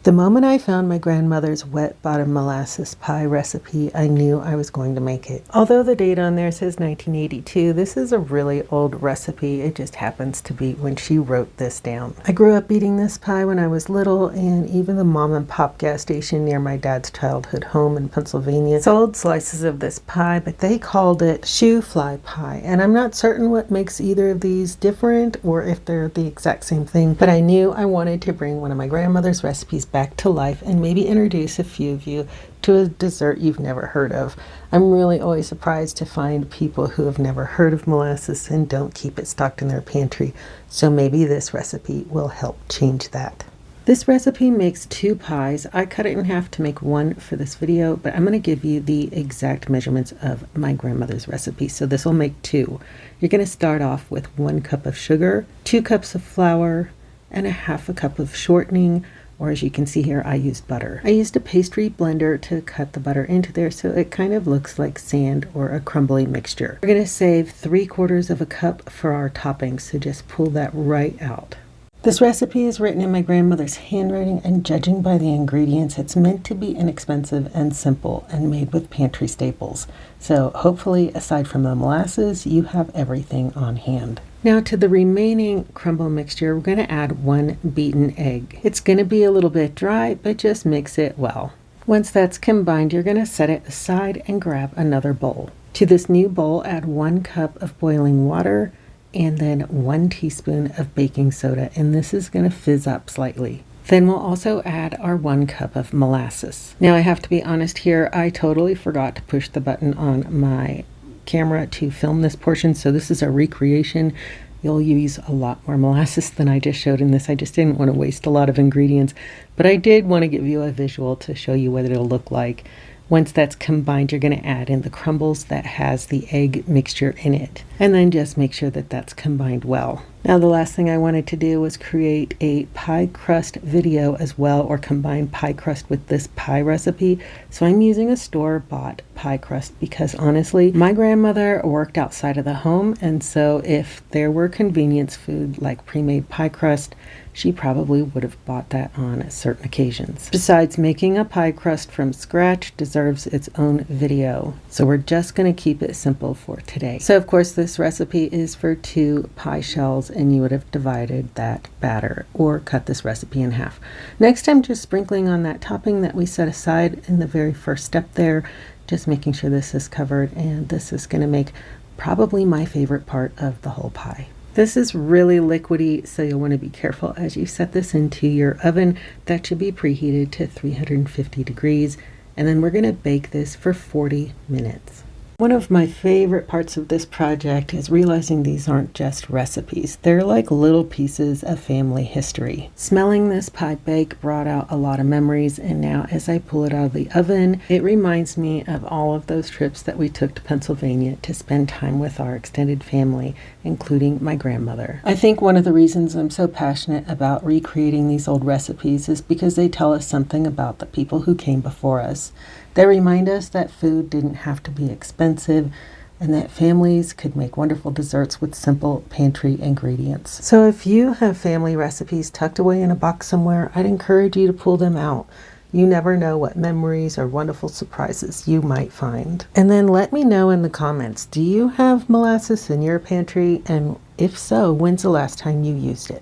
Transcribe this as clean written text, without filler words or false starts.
The moment I found my grandmother's Wet-Bottom Molasses Pie recipe, I knew I was going to make it. Although the date on there says 1982, this is a really old recipe. It just happens to be when she wrote this down. I grew up eating this pie when I was little, and even the mom and pop gas station near my dad's childhood home in Pennsylvania sold slices of this pie, but they called it shoe fly pie. And I'm not certain what makes either of these different or if they're the exact same thing, but I knew I wanted to bring one of my grandmother's recipes back to life and maybe introduce a few of you to a dessert you've never heard of. I'm really always surprised to find people who have never heard of molasses and don't keep it stocked in their pantry, so maybe this recipe will help change that. This recipe makes 2 pies. I cut it in half to make one for this video, but I'm going to give you the exact measurements of my grandmother's recipe, so this will make 2. You're going to start off with 1 cup of sugar, 2 cups of flour, and a half a cup of shortening, or as you can see here, I used butter. I used a pastry blender to cut the butter into there so it kind of looks like sand or a crumbly mixture. We're going to save 3/4 of a cup for our toppings, so just pull that right out. This recipe is written in my grandmother's handwriting, and judging by the ingredients, it's meant to be inexpensive and simple and made with pantry staples. So hopefully, aside from the molasses, you have everything on hand. Now to the remaining crumble mixture, we're going to add 1 beaten egg. It's going to be a little bit dry, but just mix it well. Once that's combined, you're going to set it aside and grab another bowl. To this new bowl, add 1 cup of boiling water, and then 1 teaspoon of baking soda, and this is going to fizz up slightly. Then we'll also add our 1 cup of molasses. Now I have to be honest here, I totally forgot to push the button on my camera to film this portion, so this is a recreation. You'll use a lot more molasses than I just showed in this. I just didn't want to waste a lot of ingredients, but I did want to give you a visual to show you what it'll look like. Once that's combined, you're going to add in the crumbles that has the egg mixture in it, and then just make sure that that's combined well. Now the last thing I wanted to do was create a pie crust video as well, or combine pie crust with this pie recipe. So I'm using a store-bought pie crust because honestly, my grandmother worked outside of the home, and so if there were convenience food like pre-made pie crust, she probably would have bought that on certain occasions. Besides, making a pie crust from scratch deserves its own video, so we're just going to keep it simple for today. So of course this recipe is for 2 pie shells, and you would have divided that batter or cut this recipe in half. Next, I'm just sprinkling on that topping that we set aside in the very first step there, just making sure this is covered, and this is going to make probably my favorite part of the whole pie. This is really liquidy, so you'll want to be careful as you set this into your oven. That should be preheated to 350 degrees, and then we're going to bake this for 40 minutes. One of my favorite parts of this project is realizing these aren't just recipes. They're like little pieces of family history. Smelling this pie bake brought out a lot of memories, and now as I pull it out of the oven, it reminds me of all of those trips that we took to Pennsylvania to spend time with our extended family, including my grandmother. I think one of the reasons I'm so passionate about recreating these old recipes is because they tell us something about the people who came before us. They remind us that food didn't have to be expensive and that families could make wonderful desserts with simple pantry ingredients. So if you have family recipes tucked away in a box somewhere, I'd encourage you to pull them out. You never know what memories or wonderful surprises you might find. And then let me know in the comments, do you have molasses in your pantry? And if so, when's the last time you used it?